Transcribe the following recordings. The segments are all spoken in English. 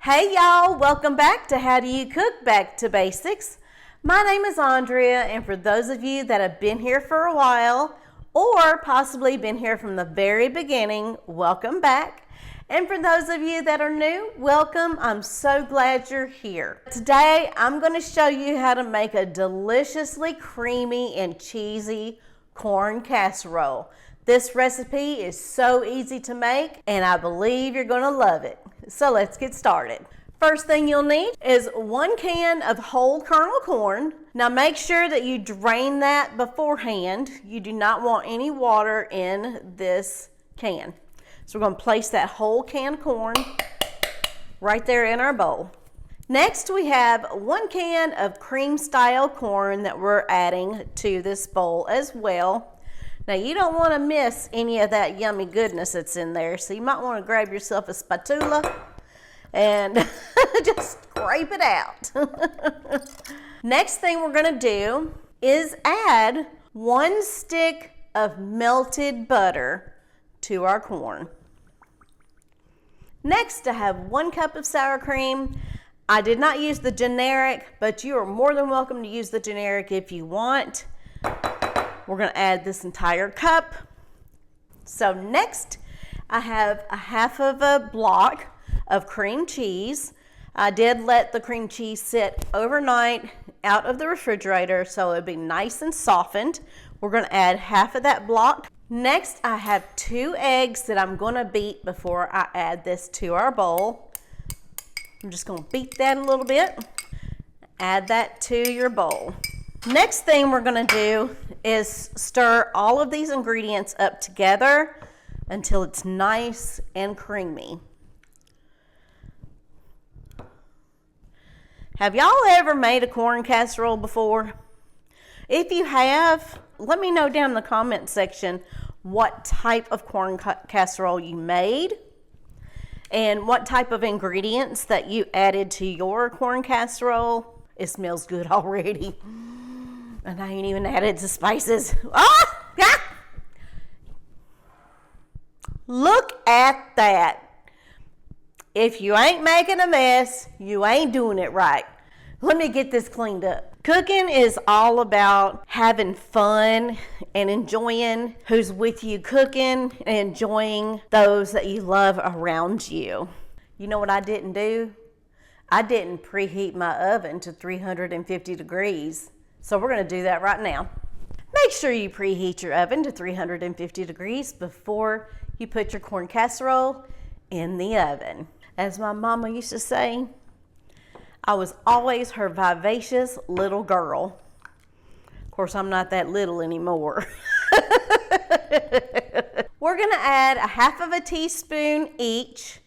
Hey y'all, welcome back to How Do You Cook Back to Basics. My name is Andrea, and for those of you that have been here for a while or possibly been here from the very beginning, welcome back. And for those of you that are new, welcome. I'm so glad you're here. Today, I'm going to show you how to make a deliciously creamy and cheesy corn casserole. This recipe is so easy to make, and I believe you're going to love it. So let's get started. First thing you'll need is 1 can of whole kernel corn. Now make sure that you drain that beforehand. You do not want any water in this can. So we're going to place that whole can corn right there in our bowl. Next we have 1 can of cream style corn that we're adding to this bowl as well. Now you don't want to miss any of that yummy goodness that's in there, so you might want to grab yourself a spatula and just scrape it out. Next thing we're going to do is add 1 stick of melted butter to our corn. Next I have 1 cup of sour cream. I did not use the generic, but you are more than welcome to use the generic if you want. We're going to add this entire cup. So next, I have a half of a block of cream cheese. I did let the cream cheese sit overnight out of the refrigerator so it would be nice and softened. We're going to add half of that block. Next, I have 2 eggs that I'm going to beat before I add this to our bowl. I'm just going to beat that a little bit. Add that to your bowl. Next thing we're going to do is stir all of these ingredients up together until it's nice and creamy. Have y'all ever made a corn casserole before? If you have, let me know down in the comment section what type of corn casserole you made and what type of ingredients that you added to your corn casserole. It smells good already. And I ain't even added the spices. Ah! Ah! Look at that. If you ain't making a mess, you ain't doing it right. Let me get this cleaned up. Cooking is all about having fun and enjoying who's with you cooking and enjoying those that you love around you. You know what I didn't do? I didn't preheat my oven to 350 degrees. So we're going to do that right now. Make sure you preheat your oven to 350 degrees before you put your corn casserole in the oven. As my mama used to say, I was always her vivacious little girl. Of course, I'm not that little anymore. We're going to add a half of a teaspoon each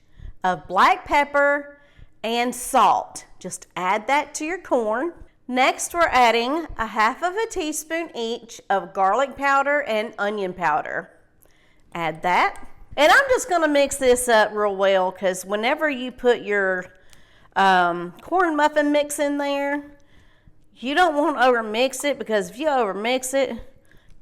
of black pepper and salt. Just add that to your corn. Next, we're adding a half of a teaspoon each of garlic powder and onion powder. Add that. And I'm just going to mix this up real well because whenever you put your corn muffin mix in there, you don't want to overmix it because if you overmix it,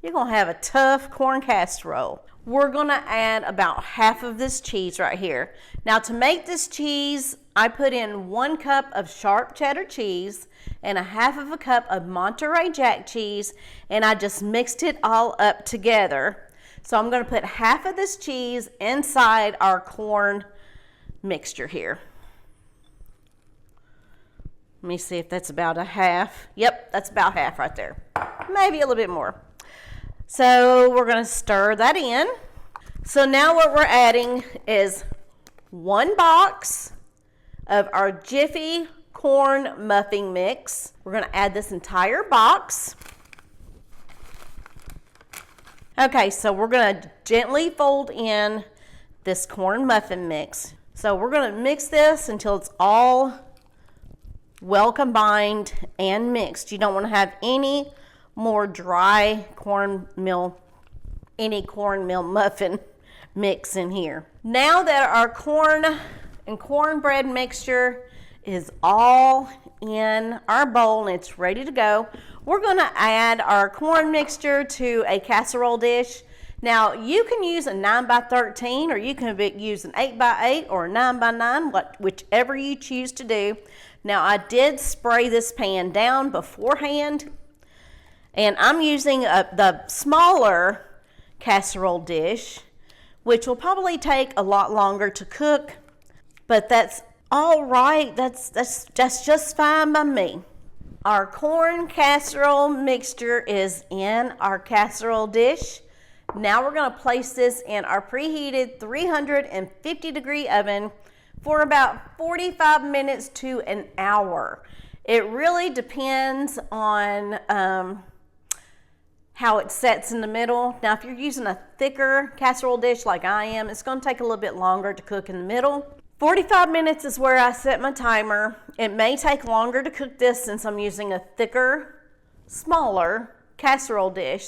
you're going to have a tough corn casserole. We're going to add about half of this cheese right here. Now to make this cheese, I put in 1 cup of sharp cheddar cheese and a half of a cup of Monterey Jack cheese, and I just mixed it all up together. So I'm going to put half of this cheese inside our corn mixture here. Let me see if that's about a half. Yep, that's about half right there. Maybe a little bit more. So we're going to stir that in. So now what we're adding is 1 box of our Jiffy corn muffin mix. We're going to add this entire box. Okay, so we're going to gently fold in this corn muffin mix. So we're going to mix this until it's all well combined and mixed. You don't want to have any more dry cornmeal muffin mix in here. Now that our corn and cornbread mixture is all in our bowl and it's ready to go, we're going to add our corn mixture to a casserole dish. Now you can use a 9x13 or you can use an 8x8 or a 9x9, whichever you choose to do. Now I did spray this pan down beforehand, and I'm using the smaller casserole dish, which will probably take a lot longer to cook, but that's all right. That's just fine by me. Our corn casserole mixture is in our casserole dish. Now we're going to place this in our preheated 350 degree oven for about 45 minutes to an hour. It really depends on how it sets in the middle. Now if you're using a thicker casserole dish like I am, it's going to take a little bit longer to cook in the middle. 45 minutes is where I set my timer. It may take longer to cook this since I'm using a thicker, smaller casserole dish.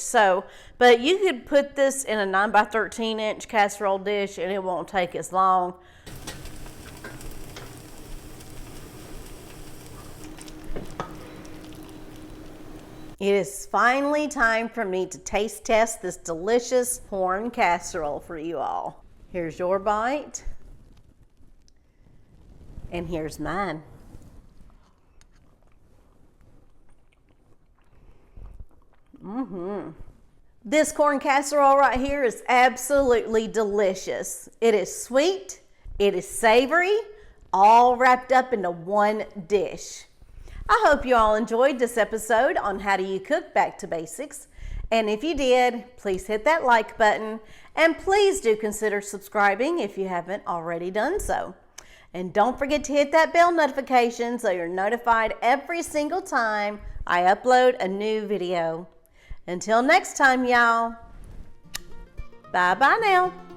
But you could put this in a 9x13 inch casserole dish and it won't take as long. It is finally time for me to taste test this delicious corn casserole for you all. Here's your bite. And here's mine. This corn casserole right here is absolutely delicious. It is sweet, it is savory, all wrapped up into one dish. I hope you all enjoyed this episode on How Do You Cook Back to Basics. And if you did, please hit that like button and please do consider subscribing if you haven't already done so. And don't forget to hit that bell notification so you're notified every single time I upload a new video. Until next time, y'all. Bye-bye now.